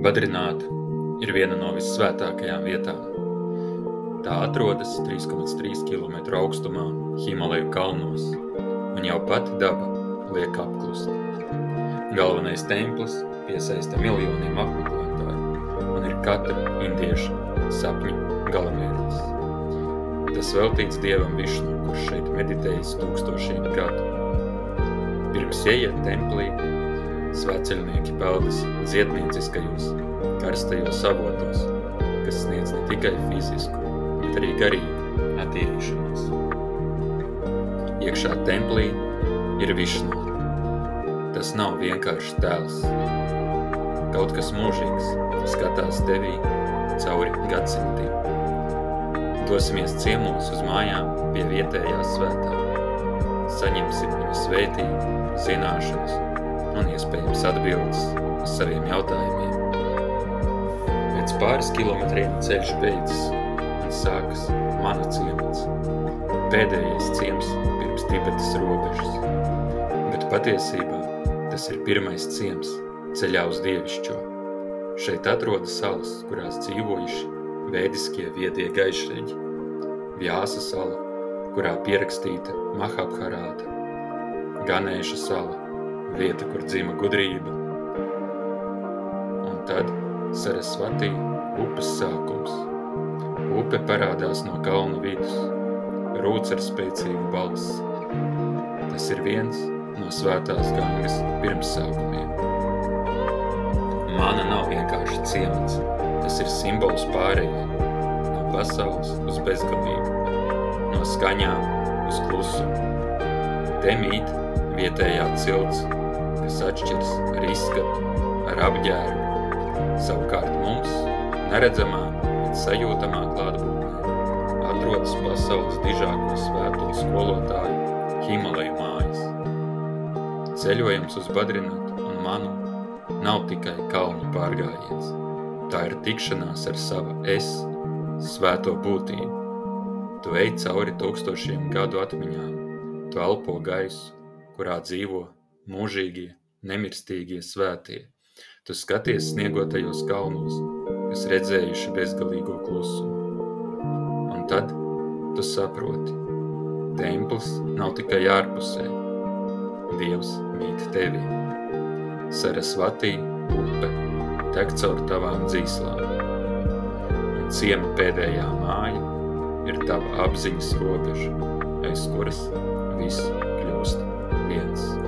Badrināta ir viena no vissvētākajām vietām. Tā atrodas 3,3 km augstumā Himaleju kalnos, un jau pati daba liek apklust. Galvenais templis piesaista miljoniem apmeklētāju un ir katra indieša sapņu galamērķis. Tas veltīts dievam Višnu, kurš šeit meditējis tūkstošiem gadu. Pirms ieiet templī, svētceļnieki peldas dziednieciskajos, karstajos avotos, kas sniedz ne tikai fizisku, bet arī garīgu attīrīšanos. Iekšā templī ir Višnu. Tas nav vienkārši tēls. Kaut kas mūžīgs skatās tevī cauri gadsimtiem. Dosimies ciemos uz mājām pie vietējā svētā. Saņemsim viņa svētību, zināšanas un iespējams atbildes uz saviem jautājumiem. Pēc pāris kilometriem ceļš beidzas un sākas mana ciemats. Pēdējais ciems pirms Tibetas robežas. Bet patiesībā tas ir pirmais ciems ceļā uz dievišķo. Šeit atrodas salas, kurās dzīvojuši vēdiskie viedie gaišreģi. Vjāsa sala, kurā pierakstīta Mahabharāta. Ganēša sala, vieta, kur dzima gudrība. Un tad Sarasvatī, upes sākums. Upe parādās no kalnu vidus, rūc ar spēcīgu balsi. Tas ir viens no svētās Gangas pirmsākumiem. Mana nav vienkārši ciemats, tas ir simbols pārējai, no pasaules uz bezgalību, no skaņām uz klusumu. Te mīt vietējā cilts, kas atšķiras ar izskatu, ar apģērbu. Savukārt mums, neredzamā, bet sajūtamā klātbūtnē, atrodas pasaules dižāko svēto skolotāju Himaleju mājas. Ceļojums uz Badrinātu un Manu nav tikai kalnu pārgājiens. Tā ir tikšanās ar sava es, svēto būtību. Tu ej cauri tūkstošiem gadu atmiņām, tu elpo gaisu, kurā dzīvo mūžīgie, nemirstīgie svētie. Tu skaties sniegotajos kalnos, kas redzējuši bezgalīgo klusumu. Un tad tu saproti, templis nav tikai ārpusē, Dievs mīt tevī. Sarasvatī upe tek caur tavām dzīslām, un ciema pēdējā māja ir tava apziņas robeža, aiz kuras viss kļūst viens.